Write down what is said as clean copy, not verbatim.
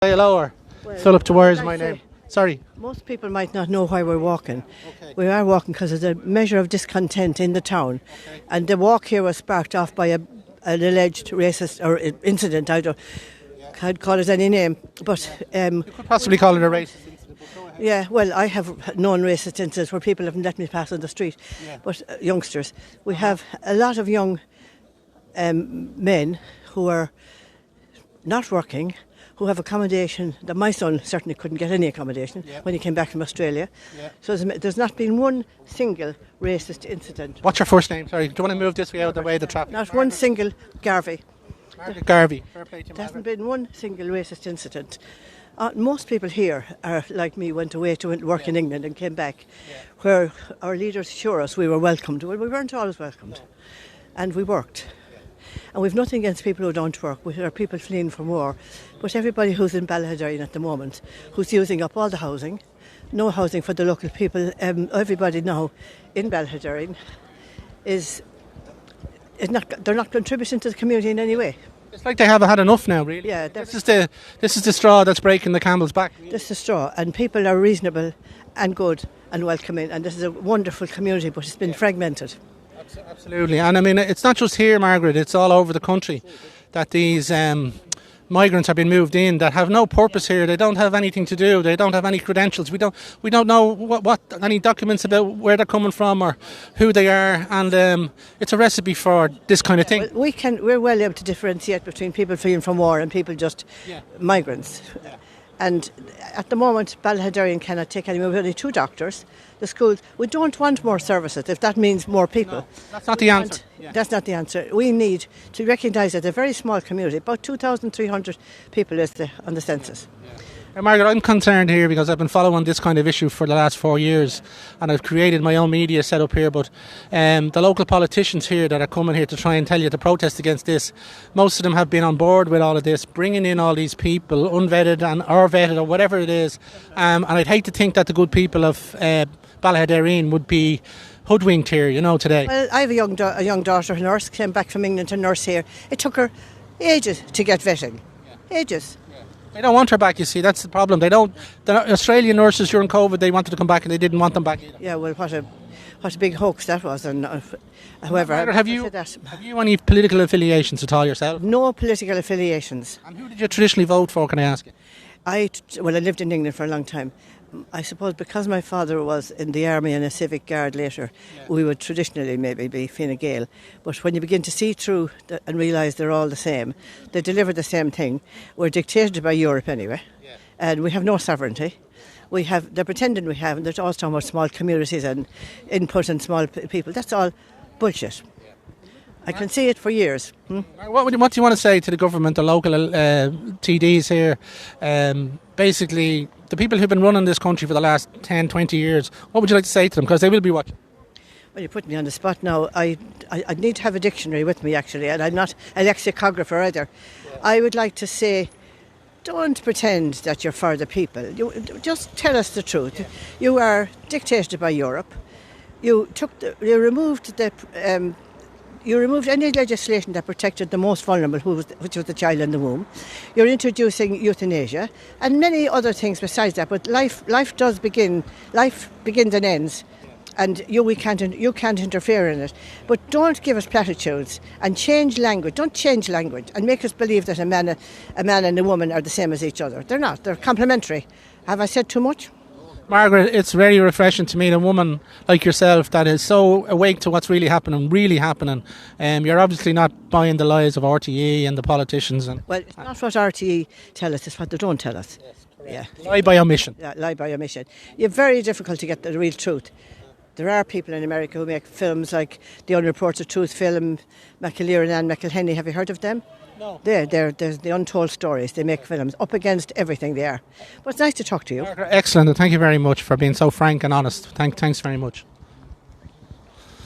Hello, or Philip Dwyer is my name. Sorry. Most people might not know why we're walking. Okay. We are walking because there's a measure of discontent in the town. Okay. And the walk here was sparked off by an alleged racist or incident. Can't call it any name. But You could possibly call it a racist incident, but go ahead. yeah, well, I have known racist incidents where people haven't let me pass on the street. Yeah. But youngsters, we have a lot of young men who are not working, who have accommodation. That my son certainly couldn't get any accommodation when he came back from Australia. Yeah. So there's not been one single racist incident. What's your first name? Sorry, do you want to move this way out of the way of the traffic? Not one single Garvey. Margaret Garvey. Fair play to you, There hasn't Margaret. been one single racist incident. Most people here are like me, went away to work in England and came back, where our leaders assure us we were welcomed. Well, we weren't always welcomed, and we worked. And we've nothing against people who don't work. We are people fleeing from war. But everybody who's in Ballaghaderreen at the moment, who's using up all the housing, no housing for the local people, everybody now in Ballaghaderreen they're not contributing to the community in any way. It's like they haven't had enough now, really. Yeah, This is the straw that's breaking the camel's back. This is the straw, and people are reasonable and good and welcoming, and this is a wonderful community, but it's been fragmented. Absolutely, and I mean it's not just here, Margaret. It's all over the country that these migrants have been moved in that have no purpose here. They don't have anything to do. They don't have any credentials. We don't know what any documents about where they're coming from or who they are, and it's a recipe for this kind of thing. Well, we're well able to differentiate between people fleeing from war and people just migrants. Yeah. And at the moment, Ballaghaderreen cannot take any more. We have only 2 doctors. The schools, we don't want more services if that means more people. No, that's not the answer. That's not the answer. We need to recognise that a very small community, about 2,300 people is on the census. Margaret, I'm concerned here because I've been following this kind of issue for the last 4 years, and I've created my own media set up here, but the local politicians here that are coming here to try and tell you to protest against this, most of them have been on board with all of this, bringing in all these people, unvetted or vetted or whatever it is, and I'd hate to think that the good people of Ballaghaderreen would be hoodwinked here, today. Well, I have a young daughter, a nurse, came back from England to nurse here. It took her ages to get vetting. Ages. They don't want her back, you see, that's the problem. The Australian nurses during COVID, they wanted to come back and they didn't want them back either. Yeah, well, what a big hoax that was. And however, Margaret, have you any political affiliations at all yourself? No political affiliations. And who did you traditionally vote for, can I ask you? I lived in England for a long time. I suppose because my father was in the army and a civic guard later, we would traditionally maybe be Fine Gael. But when you begin to see through and realise they're all the same, they deliver the same thing. We're dictated by Europe anyway, and we have no sovereignty. They're pretending we have, and they're always talking about small communities and input and small people. That's all bullshit. I can see it for years. What do you want to say to the government, the local TDs here, basically the people who've been running this country for the last 10, 20 years? What would you like to say to them? Because they will be watching. Well, you put me on the spot now. I need to have a dictionary with me, actually, and I'm not a lexicographer either. I would like to say, don't pretend that you're for the people. Just tell us the truth. You are dictated by Europe. You removed any legislation that protected the most vulnerable, which was the child in the womb. You're introducing euthanasia and many other things besides that. But life begins and ends, and you can't interfere in it. But don't give us platitudes and change language. Don't change language and make us believe that a man and a woman are the same as each other. They're not. They're complementary. Have I said too much? Margaret, it's very refreshing to meet a woman like yourself that is so awake to what's really happening. You're obviously not buying the lies of RTE and the politicians. Well, it's not what RTE tell us, it's what they don't tell us. Lie by omission. Yeah, lie by omission. It's very difficult to get the real truth. There are people in America who make films like the Unreported Truth film, McAleer and Anne McElhenney. Have you heard of them? No. They're the untold stories. They make films up against everything they are. But it's nice to talk to you. Excellent, and thank you very much for being so frank and honest. Thanks very much.